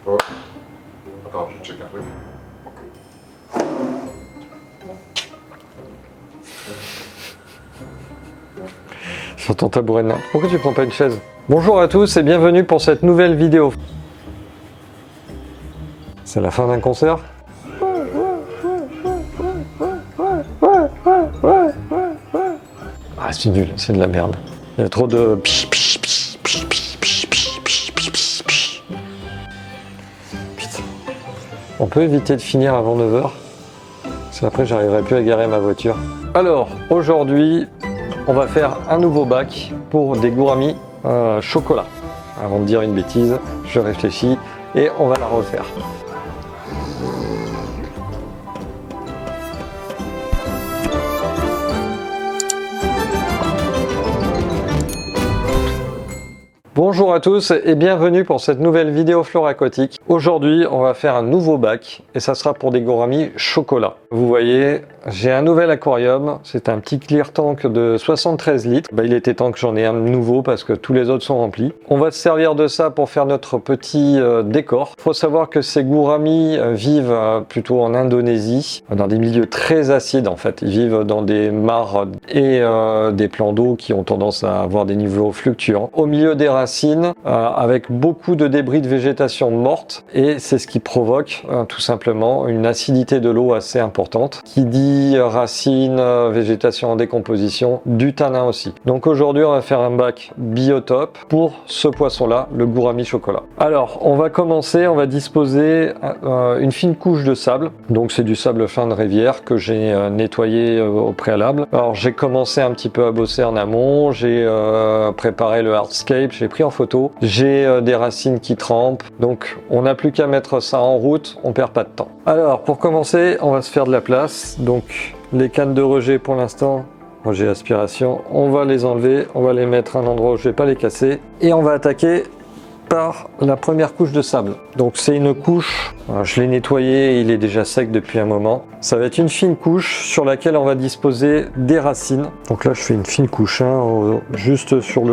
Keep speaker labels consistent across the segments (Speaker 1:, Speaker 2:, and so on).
Speaker 1: Oh. Attends, je check un truc.
Speaker 2: Sur ton tabouret de nain. Pourquoi tu prends pas une chaise? Bonjour à tous et bienvenue pour cette nouvelle vidéo. C'est la fin d'un concert? Ah, c'est nul, c'est de la merde. Il y a trop de... Putain. On peut éviter de finir avant 9h? Parce qu'après, j'arriverai plus à garer ma voiture. Alors, aujourd'hui, on va faire un nouveau bac pour des gouramis chocolat. Avant de dire une bêtise, je réfléchis et on va la refaire. Bonjour à tous et bienvenue pour cette nouvelle vidéo flore aquatique. Aujourd'hui, on va faire un nouveau bac et ça sera pour des gouramis chocolat. Vous voyez, j'ai un nouvel aquarium. C'est un petit clear tank de 73 litres. Il était temps que j'en ai un nouveau parce que tous les autres sont remplis. On va se servir de ça pour faire notre petit décor. Il faut savoir que ces gouramis vivent plutôt en Indonésie, dans des milieux très acides en fait. Ils vivent dans des mares et des plans d'eau qui ont tendance à avoir des niveaux fluctuants. Au milieu des racines, avec beaucoup de débris de végétation morte, et c'est ce qui provoque tout simplement une acidité de l'eau assez importante. Qui dit racines, végétation en décomposition, du tanin aussi. Donc aujourd'hui on va faire un bac biotope pour ce poisson là, le gourami chocolat. Alors on va commencer, on va disposer une fine couche de sable, donc c'est du sable fin de rivière que j'ai nettoyé au préalable. Alors j'ai commencé un petit peu à bosser en amont, j'ai préparé le hardscape, j'ai pris en photo, j'ai des racines qui trempent, donc on n'a plus qu'à mettre ça en route, on perd pas de temps. Alors pour commencer, on va se faire de la place, donc les cannes de rejet pour l'instant, rejet aspiration, on va les enlever, on va les mettre à un endroit où je vais pas les casser, et on va attaquer par la première couche de sable. Donc c'est une couche, je l'ai nettoyé, il est déjà sec depuis un moment. Ça va être une fine couche sur laquelle on va disposer des racines. Donc là je fais une fine couche, juste sur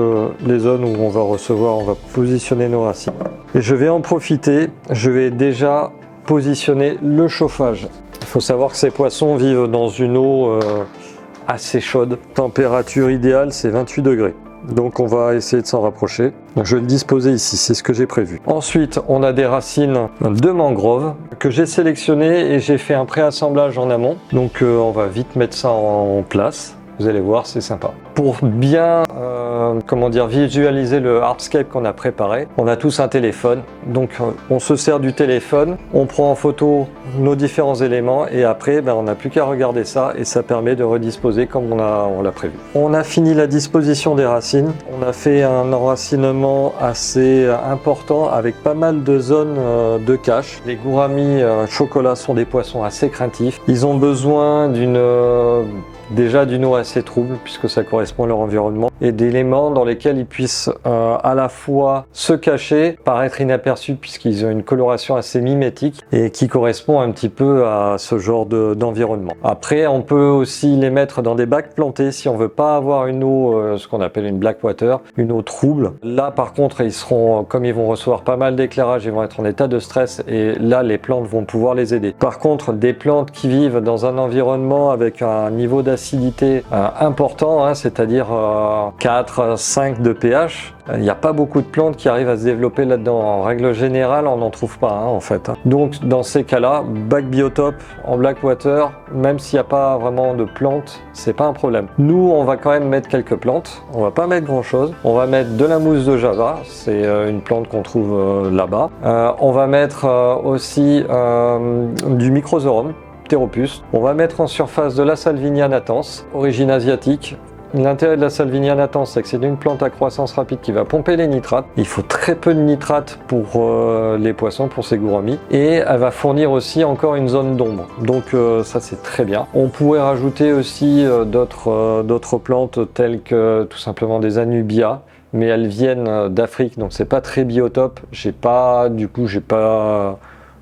Speaker 2: les zones où on va recevoir, on va positionner nos racines. Et je vais en profiter, je vais déjà positionner le chauffage. Il faut savoir que ces poissons vivent dans une eau assez chaude. Température idéale c'est 28 degrés. Donc on va essayer de s'en rapprocher. Donc je vais le disposer ici, c'est ce que j'ai prévu. Ensuite, on a des racines de mangrove que j'ai sélectionnées et j'ai fait un préassemblage en amont. Donc on va vite mettre ça en place. Vous allez voir, c'est sympa. Pour bien visualiser le hardscape qu'on a préparé, on a tous un téléphone. Donc on se sert du téléphone, on prend en photo nos différents éléments et après on n'a plus qu'à regarder ça et ça permet de redisposer comme on l'a prévu. On a fini la disposition des racines. On a fait un enracinement assez important avec pas mal de zones de cache. Les gouramis chocolat sont des poissons assez craintifs. Ils ont besoin d'une eau assez trouble puisque ça correspond à leur environnement et d'éléments dans lesquels ils puissent à la fois se cacher, paraître inaperçus puisqu'ils ont une coloration assez mimétique et qui correspond un petit peu à ce genre d'environnement. Après on peut aussi les mettre dans des bacs plantés si on veut pas avoir une eau, ce qu'on appelle une black water, une eau trouble. Là par contre ils seront, comme ils vont recevoir pas mal d'éclairage, ils vont être en état de stress et là les plantes vont pouvoir les aider. Par contre des plantes qui vivent dans un environnement avec un niveau d'acidité important, c'est-à-dire 4, 5 de pH, il n'y a pas beaucoup de plantes qui arrivent à se développer là-dedans. En règle générale, on n'en trouve pas en fait. Donc dans ces cas-là, bac biotope en black water, même s'il n'y a pas vraiment de plantes, c'est pas un problème. Nous, on va quand même mettre quelques plantes. On va pas mettre grand-chose. On va mettre de la mousse de Java, c'est une plante qu'on trouve là-bas. On va mettre aussi du Microzorum, Pteropus. On va mettre en surface de la Salvinia natans, origine asiatique. L'intérêt de la Salvinia natans, c'est que c'est une plante à croissance rapide qui va pomper les nitrates. Il faut très peu de nitrates pour les poissons, pour ces gouramis. Et elle va fournir aussi encore une zone d'ombre. Donc ça, c'est très bien. On pourrait rajouter aussi d'autres plantes telles que tout simplement des Anubia. Mais elles viennent d'Afrique, donc c'est pas très biotope. Je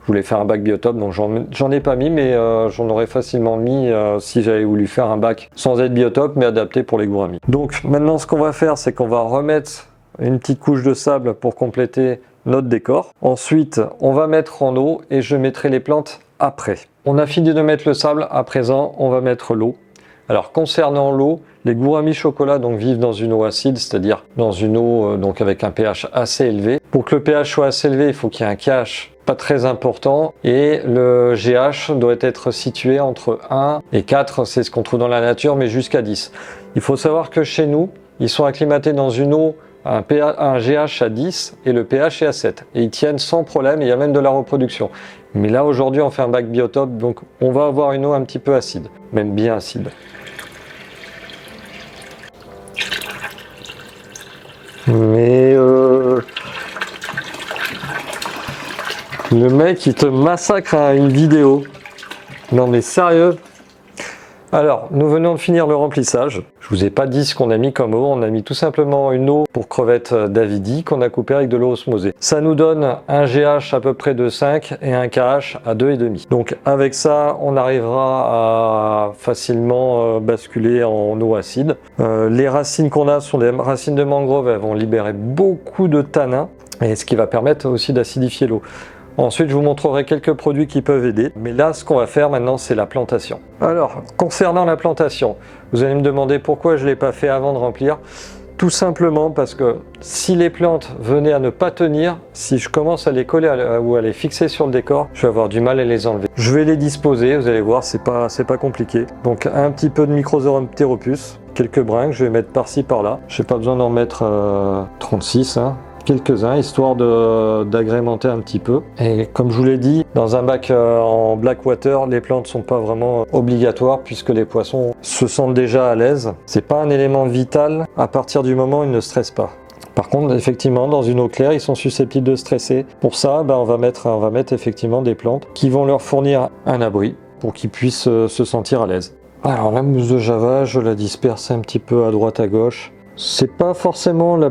Speaker 2: voulais faire un bac biotope, donc j'en ai pas mis, mais j'en aurais facilement mis si j'avais voulu faire un bac sans être biotope, mais adapté pour les gouramis. Donc maintenant, ce qu'on va faire, c'est qu'on va remettre une petite couche de sable pour compléter notre décor. Ensuite, on va mettre en eau et je mettrai les plantes après. On a fini de mettre le sable, à présent, on va mettre l'eau. Alors, concernant l'eau, les gouramis chocolat donc vivent dans une eau acide, c'est-à-dire dans une eau donc avec un pH assez élevé. Pour que le pH soit assez élevé, il faut qu'il y ait un KH pas très important et le GH doit être situé entre 1 et 4, c'est ce qu'on trouve dans la nature, mais jusqu'à 10. Il faut savoir que chez nous, ils sont acclimatés dans une eau un GH à 10 et le pH est à 7. Et ils tiennent sans problème, il y a même de la reproduction. Mais là aujourd'hui on fait un bac biotope, donc on va avoir une eau un petit peu acide, même bien acide. Mais le mec il te massacre à une vidéo. Non mais sérieux. Alors, nous venons de finir le remplissage. Je vous ai pas dit ce qu'on a mis comme eau. On a mis tout simplement une eau pour crevettes Davidi qu'on a coupée avec de l'eau osmosée. Ça nous donne un GH à peu près de 5 et un KH à 2,5. Donc avec ça, on arrivera à facilement basculer en eau acide. Les racines qu'on a sont des racines de mangrove. Elles vont libérer beaucoup de tanins et ce qui va permettre aussi d'acidifier l'eau. Ensuite, je vous montrerai quelques produits qui peuvent aider. Mais là, ce qu'on va faire maintenant, c'est la plantation. Alors, concernant la plantation, vous allez me demander pourquoi je ne l'ai pas fait avant de remplir. Tout simplement parce que si les plantes venaient à ne pas tenir, si je commence à les coller ou à les fixer sur le décor, je vais avoir du mal à les enlever. Je vais les disposer, vous allez voir, c'est pas compliqué. Donc un petit peu de Microzorum pteropus, quelques brins que je vais mettre par-ci par-là. Je n'ai pas besoin d'en mettre 36, hein. Quelques-uns, histoire d'agrémenter un petit peu. Et comme je vous l'ai dit, dans un bac en black water, les plantes sont pas vraiment obligatoires puisque les poissons se sentent déjà à l'aise. C'est pas un élément vital à partir du moment où ils ne stressent pas. Par contre, effectivement, dans une eau claire, ils sont susceptibles de stresser. Pour ça, on va mettre effectivement des plantes qui vont leur fournir un abri pour qu'ils puissent se sentir à l'aise. Alors la mousse de Java, je la disperse un petit peu à droite à gauche. C'est pas forcément la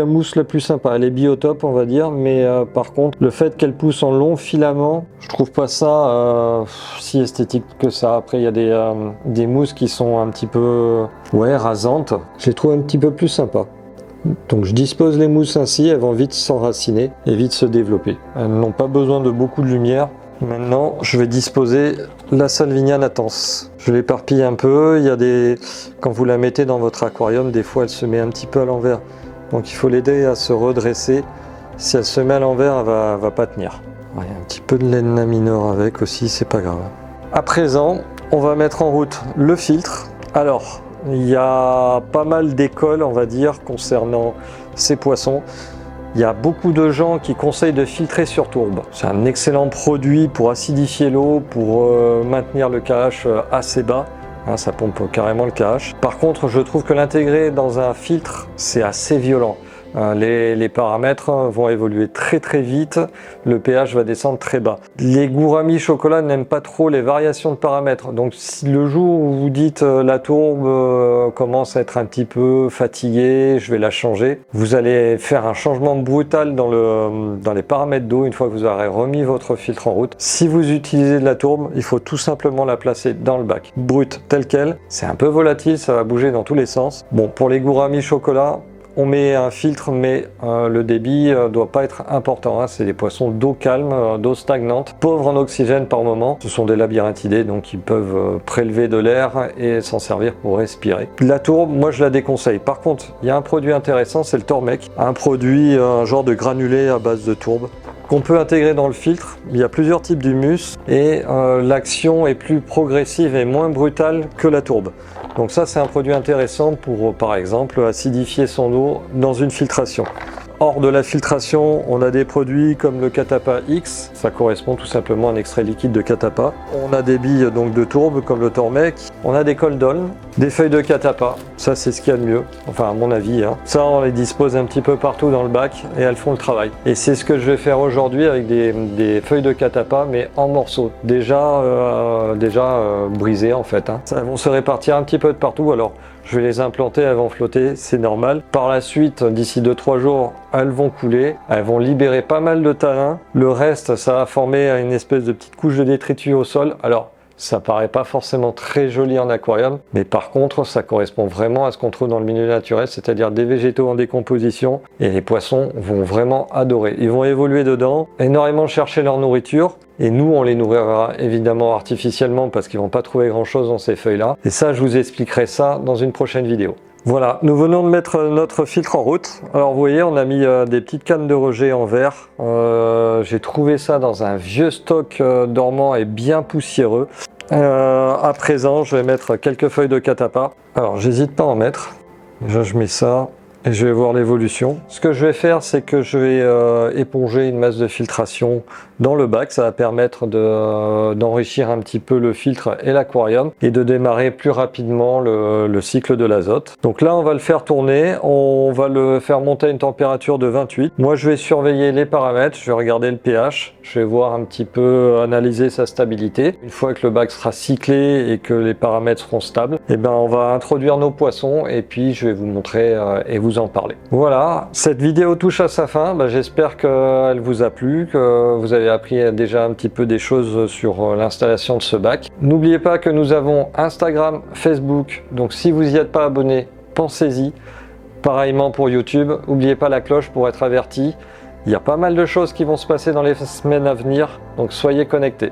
Speaker 2: mousse la plus sympa, elle est biotope on va dire, mais par contre le fait qu'elle pousse en long filament, je trouve pas ça si esthétique que ça. Après il y a des mousses qui sont un petit peu rasantes, je les trouve un petit peu plus sympas. Donc je dispose les mousses ainsi, elles vont vite s'enraciner et vite se développer. Elles n'ont pas besoin de beaucoup de lumière. Maintenant, je vais disposer la Salvinia natans. Je l'éparpille un peu. Quand vous la mettez dans votre aquarium, des fois elle se met un petit peu à l'envers. Donc il faut l'aider à se redresser. Si elle se met à l'envers, elle va pas tenir. Il y a un petit peu de laine minor avec aussi, c'est pas grave. À présent, on va mettre en route le filtre. Alors, il y a pas mal d'écoles, on va dire, concernant ces poissons. Il y a beaucoup de gens qui conseillent de filtrer sur tourbe. C'est un excellent produit pour acidifier l'eau, pour maintenir le KH assez bas. Hein, ça pompe carrément le KH. Par contre, je trouve que l'intégrer dans un filtre, c'est assez violent. Les paramètres vont évoluer très très vite, le pH va descendre très bas. Les gouramis chocolat n'aiment pas trop les variations de paramètres, donc si le jour où vous dites la tourbe commence à être un petit peu fatiguée, je vais la changer, vous allez faire un changement brutal dans les paramètres d'eau une fois que vous aurez remis votre filtre en route. Si vous utilisez de la tourbe, il faut tout simplement la placer dans le bac, brute telle quelle. C'est un peu volatile, ça va bouger dans tous les sens. Bon, pour les gouramis chocolat, on met un filtre, mais le débit doit pas être important. Hein. C'est des poissons d'eau calme, d'eau stagnante, pauvres en oxygène par moment. Ce sont des labyrinthidés, donc ils peuvent prélever de l'air et s'en servir pour respirer. La tourbe, moi je la déconseille. Par contre, il y a un produit intéressant, c'est le Tormec. Un produit, un genre de granulé à base de tourbe qu'on peut intégrer dans le filtre. Il y a plusieurs types d'humus et l'action est plus progressive et moins brutale que la tourbe. Donc ça, c'est un produit intéressant pour, par exemple, acidifier son eau dans une filtration. Hors de la filtration, on a des produits comme le Catapa X, ça correspond tout simplement à un extrait liquide de Catapa. On a des billes donc de tourbe comme le Tormec, on a des coldolm, des feuilles de Catapa, ça c'est ce qu'il y a de mieux, enfin à mon avis. Hein. Ça on les dispose un petit peu partout dans le bac et elles font le travail. Et c'est ce que je vais faire aujourd'hui avec des feuilles de Catapa mais en morceaux, déjà brisées en fait. Hein. Elles vont se répartir un petit peu de partout, alors je vais les implanter, elles vont flotter, c'est normal. Par la suite, d'ici 2-3 jours, elles vont couler, elles vont libérer pas mal de tanins. Le reste, ça va former une espèce de petite couche de détritus au sol. Alors, Ça paraît pas forcément très joli en aquarium, mais par contre, ça correspond vraiment à ce qu'on trouve dans le milieu naturel, c'est-à-dire des végétaux en décomposition, et les poissons vont vraiment adorer. Ils vont évoluer dedans, énormément chercher leur nourriture, et nous, on les nourrira évidemment artificiellement parce qu'ils vont pas trouver grand-chose dans ces feuilles-là. Et ça, je vous expliquerai ça dans une prochaine vidéo. Voilà, nous venons de mettre notre filtre en route. Alors vous voyez, on a mis des petites cannes de rejet en verre. J'ai trouvé ça dans un vieux stock dormant et bien poussiéreux. À présent, je vais mettre quelques feuilles de catappa. Alors j'hésite pas à en mettre. Déjà je mets ça et je vais voir l'évolution. Ce que je vais faire, c'est que je vais éponger une masse de filtration dans le bac. Ça va permettre d'enrichir un petit peu le filtre et l'aquarium et de démarrer plus rapidement le cycle de l'azote. Donc là, on va le faire tourner. On va le faire monter à une température de 28. Moi, je vais surveiller les paramètres. Je vais regarder le pH. Je vais voir un petit peu, analyser sa stabilité. Une fois que le bac sera cyclé et que les paramètres seront stables, eh ben, on va introduire nos poissons et puis je vais vous montrer et vous en parler. Voilà, cette vidéo touche à sa fin. J'espère qu'elle vous a plu, que vous avez appris déjà un petit peu des choses sur l'installation de ce bac. N'oubliez pas que nous avons Instagram, Facebook, donc si vous n'y êtes pas abonné, pensez-y. Pareillement pour YouTube, n'oubliez pas la cloche pour être averti. Il y a pas mal de choses qui vont se passer dans les semaines à venir, donc soyez connectés.